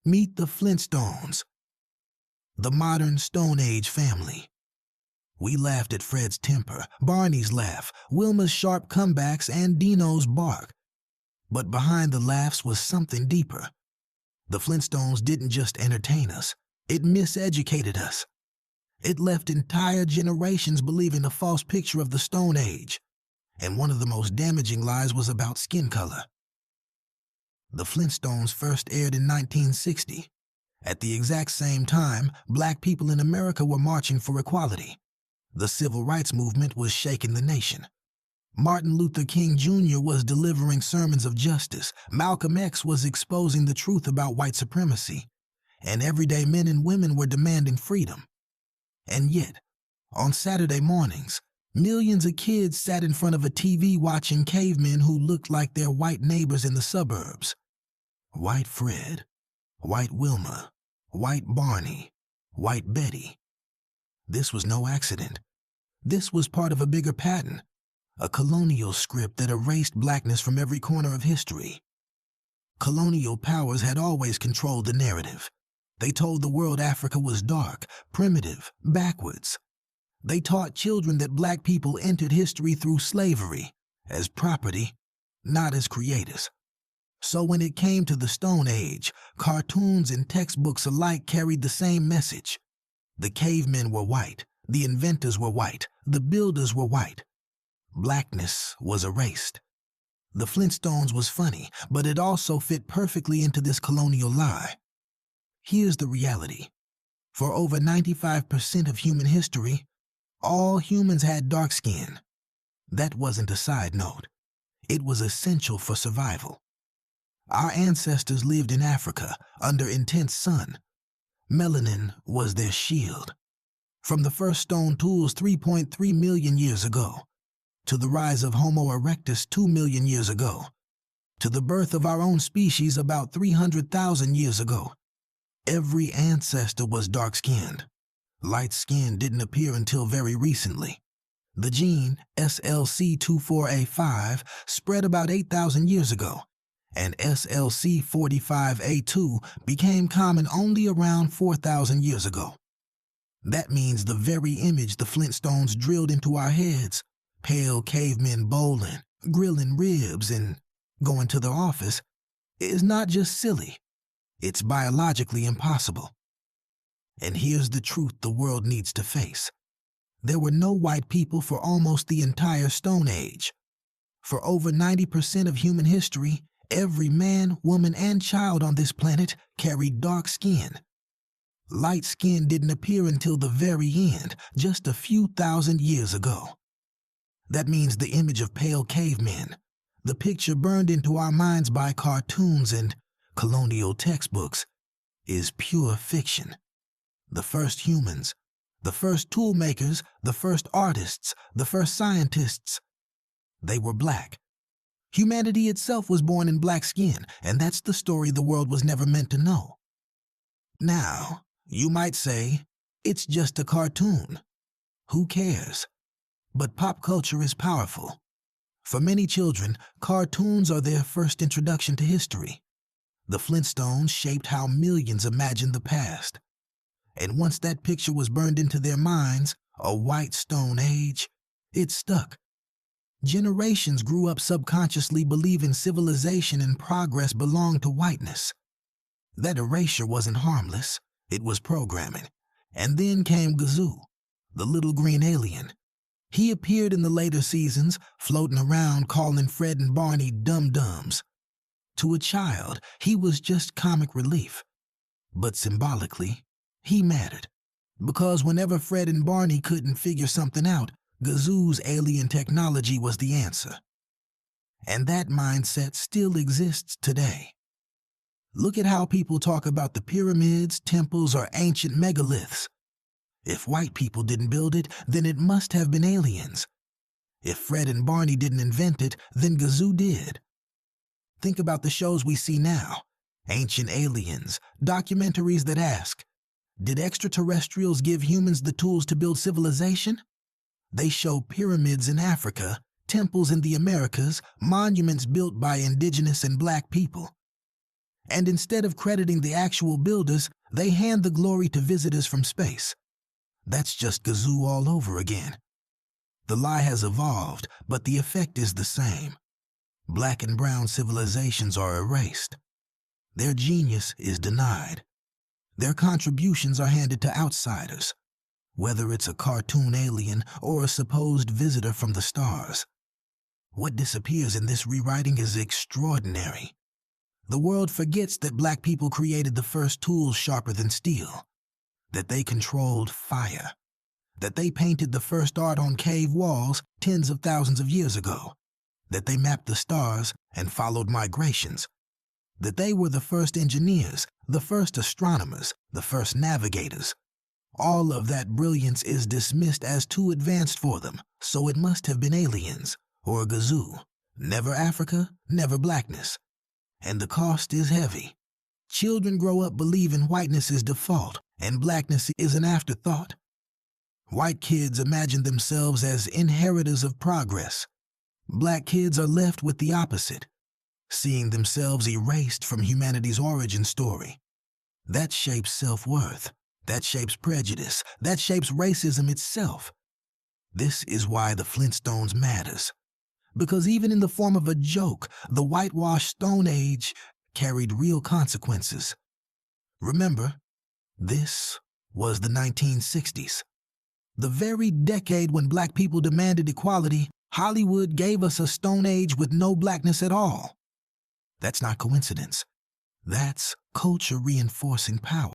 Meet the Flintstones, the modern Stone Age family. We laughed at Fred's temper, Barney's laugh, Wilma's sharp comebacks, and Dino's bark. But behind the laughs was something deeper. The Flintstones didn't just entertain us, it miseducated us. It left entire generations believing a false picture of the Stone Age, and one of the most damaging lies was about skin color. The Flintstones first aired in 1960. At the exact same time, black people in America were marching for equality. The civil rights movement was shaking the nation. Martin Luther King Jr. was delivering sermons of justice, Malcolm X was exposing the truth about white supremacy, and everyday men and women were demanding freedom. And yet, on Saturday mornings, millions of kids sat in front of a TV watching cavemen who looked like their white neighbors in the suburbs. White Fred, white Wilma, white Barney, white Betty. This was no accident. This was part of a bigger pattern, a colonial script that erased blackness from every corner of history. Colonial powers had always controlled the narrative. They told the world Africa was dark, primitive, backwards. They taught children that black people entered history through slavery, as property, not as creators. So when it came to the Stone Age, cartoons and textbooks alike carried the same message. The cavemen were white, the inventors were white, the builders were white. Blackness was erased. The Flintstones was funny, but it also fit perfectly into this colonial lie. Here's the reality. For over 95% of human history, all humans had dark skin. That wasn't a side note. It was essential for survival. Our ancestors lived in Africa under intense sun. Melanin was their shield. From the first stone tools 3.3 million years ago, to the rise of Homo erectus 2 million years ago, to the birth of our own species about 300,000 years ago, every ancestor was dark-skinned. Light skin didn't appear until very recently. The gene SLC24A5 spread about 8,000 years ago, and SLC45A2 became common only around 4,000 years ago. That means the very image the Flintstones drilled into our heads, pale cavemen bowling, grilling ribs, and going to their office, is not just silly, it's biologically impossible. And here's the truth the world needs to face. There were no white people for almost the entire Stone Age. For over 90% of human history, every man, woman, and child on this planet carried dark skin. Light skin didn't appear until the very end, just a few thousand years ago. That means the image of pale cavemen, the picture burned into our minds by cartoons and colonial textbooks, is pure fiction. The first humans, the first tool makers, the first artists, the first scientists, they were black. Humanity itself was born in black skin, and that's the story the world was never meant to know. Now, you might say, it's just a cartoon. Who cares? But pop culture is powerful. For many children, cartoons are their first introduction to history. The Flintstones shaped how millions imagined the past. And once that picture was burned into their minds, a white Stone Age, it stuck. Generations grew up subconsciously believing civilization and progress belonged to whiteness. That erasure wasn't harmless, it was programming. And then came Gazoo, the little green alien. He appeared in the later seasons, floating around calling Fred and Barney dum-dums. To a child, he was just comic relief. But symbolically, he mattered. Because whenever Fred and Barney couldn't figure something out, Gazoo's alien technology was the answer. And that mindset still exists today. Look at how people talk about the pyramids, temples, or ancient megaliths. If white people didn't build it, then it must have been aliens. If Fred and Barney didn't invent it, then Gazoo did. Think about the shows we see now. Ancient Aliens, documentaries that ask, did extraterrestrials give humans the tools to build civilization? They show pyramids in Africa, temples in the Americas, monuments built by indigenous and black people. And instead of crediting the actual builders, they hand the glory to visitors from space. That's just Gazoo all over again. The lie has evolved, but the effect is the same. Black and brown civilizations are erased. Their genius is denied. Their contributions are handed to outsiders, whether it's a cartoon alien or a supposed visitor from the stars. What disappears in this rewriting is extraordinary. The world forgets that black people created the first tools sharper than steel, that they controlled fire, that they painted the first art on cave walls tens of thousands of years ago, that they mapped the stars and followed migrations, that they were the first engineers, the first astronomers, the first navigators. All of that brilliance is dismissed as too advanced for them, so it must have been aliens, or a Gazoo. Never Africa, never blackness. And the cost is heavy. Children grow up believing whiteness is default and blackness is an afterthought. White kids imagine themselves as inheritors of progress. Black kids are left with the opposite, seeing themselves erased from humanity's origin story. That shapes self-worth. That shapes prejudice. That shapes racism itself. This is why the Flintstones matters. Because even in the form of a joke, the whitewashed Stone Age carried real consequences. Remember, this was the 1960s. The very decade when black people demanded equality, Hollywood gave us a Stone Age with no blackness at all. That's not coincidence. That's culture reinforcing power.